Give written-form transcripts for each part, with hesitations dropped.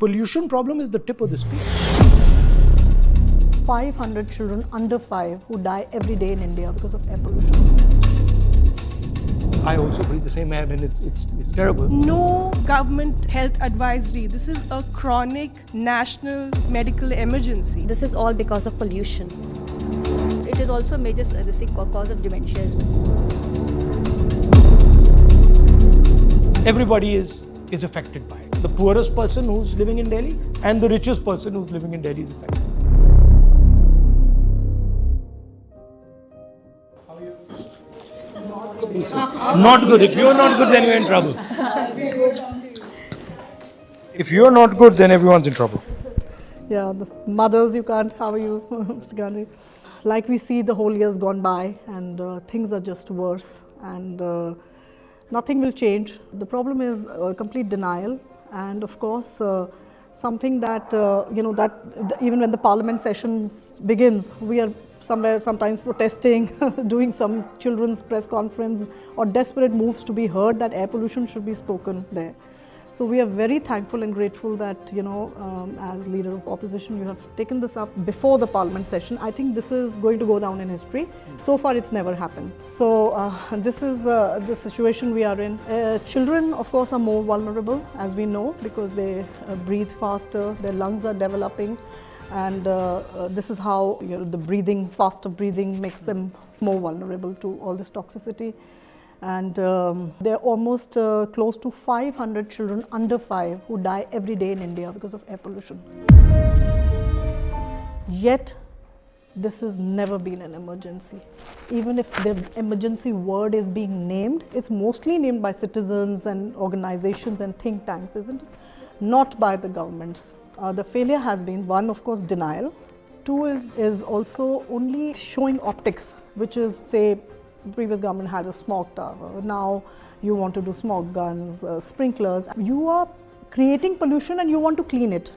Pollution problem is the tip of the spear. 500 children under 5 who die every day in India because of air pollution. I also breathe the same air and it's terrible. No government health advisory. This is a chronic national medical emergency. This is all because of pollution. It is also a major cause of dementia as well. Everybody is affected by it. The poorest person who's living in Delhi and the richest person who's living in Delhi is affected. Not good. If you're not good, then you're in trouble. If you're not good, then everyone's in trouble. Yeah, the mothers, you can't. How are you, Mr. Gandhi? Like we see, the whole year's gone by and things are just worse and nothing will change. The problem is complete denial and of course something that, that even when the parliament sessions begins, we are somewhere sometimes protesting, doing some children's press conference or desperate moves to be heard that air pollution should be spoken there. So we are very thankful and grateful that, as leader of opposition, you have taken this up before the parliament session. I think this is going to go down in history. So far, it's never happened. So this is the situation we are in. Children, of course, are more vulnerable, as we know, because they breathe faster, their lungs are developing. And this is how the faster breathing makes them more vulnerable to all this toxicity. And there are almost close to 500 children under 5 who die every day in India because of air pollution. Yet, this has never been an emergency. Even if the emergency word is being named, it's mostly named by citizens and organizations and think tanks, isn't it? Not by the governments. The failure has been, one, of course, denial. Two is also only showing optics, which is, say, the previous government had a smog tower. Now you want to do smog guns, sprinklers. You are creating pollution and you want to clean it.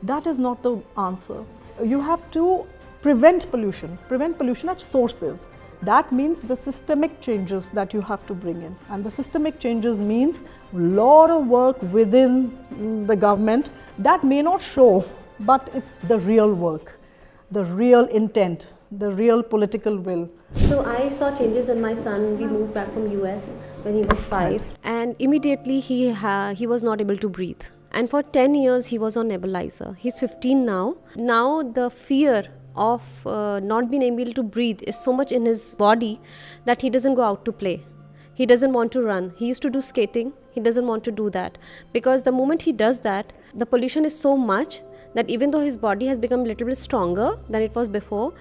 That is not the answer. You have to prevent pollution at sources. That means the systemic changes that you have to bring in. And the systemic changes means a lot of work within the government that may not show, but it's the real work, the real intent, the real political will. So I saw changes in my son. We moved back from US when he was 5 and immediately he was not able to breathe. And for 10 years he was on nebulizer. He's 15 now. Now the fear of not being able to breathe is so much in his body that he doesn't go out to play. He doesn't want to run. He used to do skating. He doesn't want to do that because the moment he does that, the pollution is so much that even though his body has become a little bit stronger than it was before,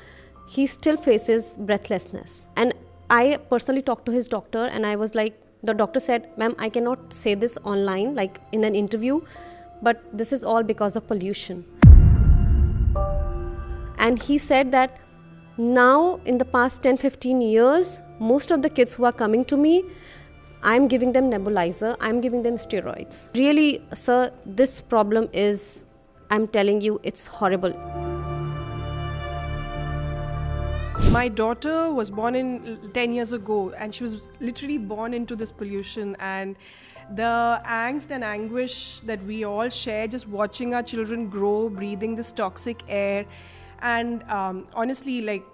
he still faces breathlessness. And I personally talked to his doctor and I was like, the doctor said, ma'am, I cannot say this online, like in an interview, but this is all because of pollution. And he said that now in the past 10-15 years, most of the kids who are coming to me, I'm giving them nebulizer, I'm giving them steroids. Really, sir, this problem is, I'm telling you, it's horrible. My daughter was born 10 years ago and she was literally born into this pollution, and the angst and anguish that we all share just watching our children grow, breathing this toxic air, and honestly, like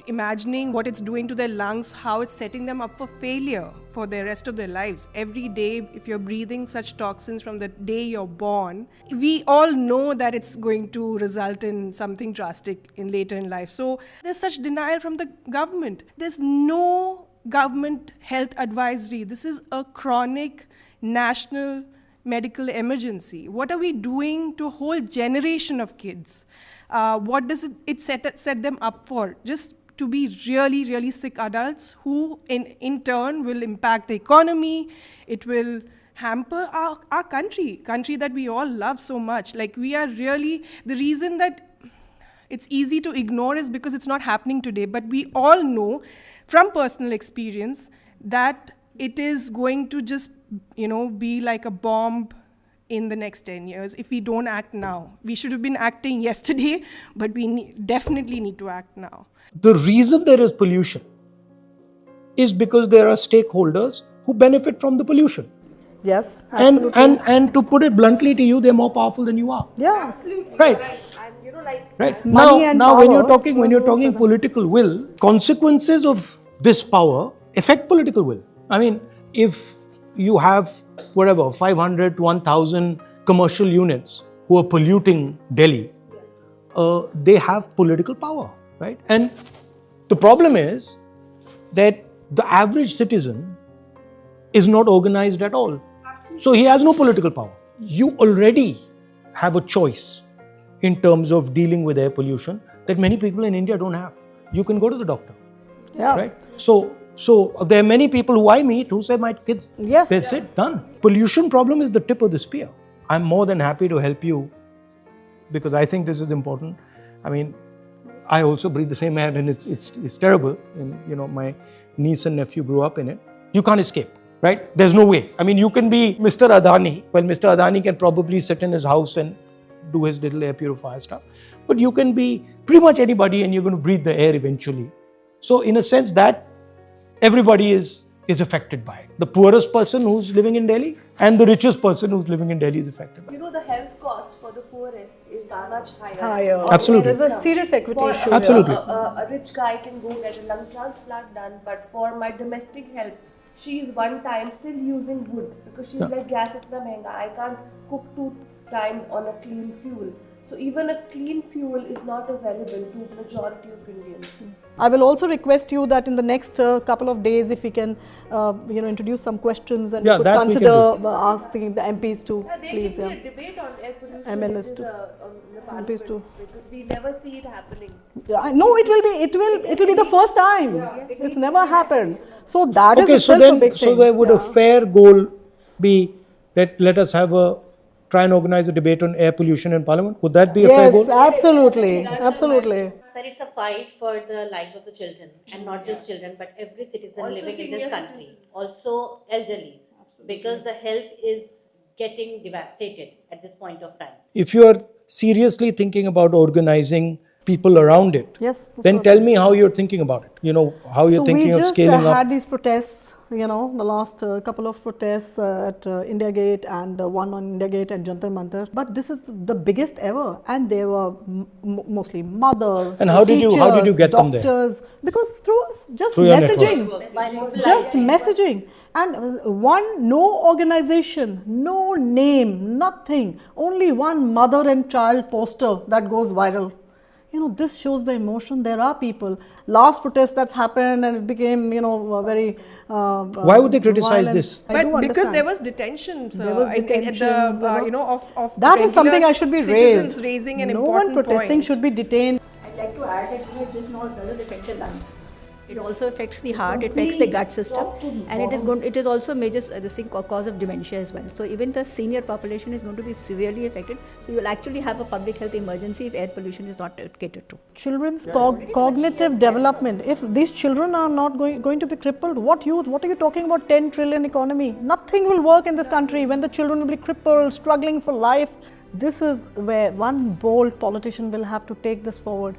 imagining what it's doing to their lungs, how it's setting them up for failure for the rest of their lives. Every day, if you're breathing such toxins from the day you're born, we all know that it's going to result in something drastic later in life. So there's such denial from the government. There's no government health advisory. This is a chronic national medical emergency. What are we doing to a whole generation of kids? What does it set them up for? Just to be really, really sick adults who in turn will impact the economy. It will hamper our country that we all love so much. Like we are really, the reason that it's easy to ignore is because it's not happening today. But we all know from personal experience that it is going to just, be like a bomb in the next 10 years if we don't act now. We should have been acting yesterday, but we definitely need to act now. The reason there is pollution is because there are stakeholders who benefit from the pollution. Yes, And, absolutely. and to put it bluntly to you, they're more powerful than you are. Yeah. Absolutely. Right. And you know, like Right. Money Now, and now when you're power, talking, political will, consequences of this power affect political will. I mean, if you have whatever 500 to 1,000 commercial units who are polluting Delhi, they have political power, right? And the problem is that the average citizen is not organized at all. So he has no political power. You already have a choice in terms of dealing with air pollution that many people in India don't have. You can go to the doctor, Yeah. right? So there are many people who I meet who say, my kids, Yes. that's it, done. Pollution problem is the tip of the spear. I'm more than happy to help you because I think this is important. I mean, I also breathe the same air and it's terrible. And you know, my niece and nephew grew up in it. You can't escape, right? There's no way. I mean, you can be Mr. Adani. Well, Mr. Adani can probably sit in his house and do his little air purifier stuff. But you can be pretty much anybody and you're going to breathe the air eventually. So in a sense that everybody is affected by it. The poorest person who's living in Delhi and the richest person who's living in Delhi is affected by it. You know, the health cost for the poorest is much higher. Higher. Absolutely. There's a serious equity For issue. Absolutely. A rich guy can go get a lung transplant done, but for my domestic help, she is one time still using wood because she's like, gas itna mehenga, I can't cook 2 times on a clean fuel. So even a clean fuel is not available to majority of Indians. I will also request you that in the next couple of days, if we can, introduce some questions and Yeah, we could that we can consider do. asking the MPs to Yeah, there please. can be a debate on air pollution MLS which is, too. on the MPs parliament too. because we never see it happening. No, it will be the first time. It's never happened. So that is Okay, so itself a then, big so thing. there would a fair goal be that let us try and organize a debate on air pollution in Parliament? Would that be a fair goal? Yes, absolutely, absolutely. Sir, it's a fight for the lives of the children, and not just children, but every citizen Also living in this senior country. citizens. Also elderlies, because the health is getting devastated at this point of time. If you are seriously thinking about organizing people around it, Yes. then tell me how you're thinking about it. You know, how you're So thinking we of just scaling up. had these protests, the last couple of protests at India Gate and one on India Gate and Jantar Mantar. But this is the biggest ever, and they were mostly mothers, And how did you teachers, get them there? doctors, because through just Through your messaging, By just mobilizing. messaging, and no organization, no name, nothing, only one mother and child poster that goes viral. This shows the emotion. There are people. Last protest that's happened and it became, very. Why would they criticize violent. this? I do But because understand. there was detentions, There was at the, detentions, of That is something regular I should be citizens raised. raising an no important one protesting point. should be detained. I'd like to add that it does not affect the lungs. It also affects the heart, it affects the gut system, and it is also a major cause of dementia as well. So even the senior population is going to be severely affected. So you will actually have a public health emergency if air pollution is not catered to. Children's cognitive development. If these children are not going to be crippled, what are you talking about 10 trillion economy? Nothing will work in this country when the children will be crippled, struggling for life. This is where one bold politician will have to take this forward.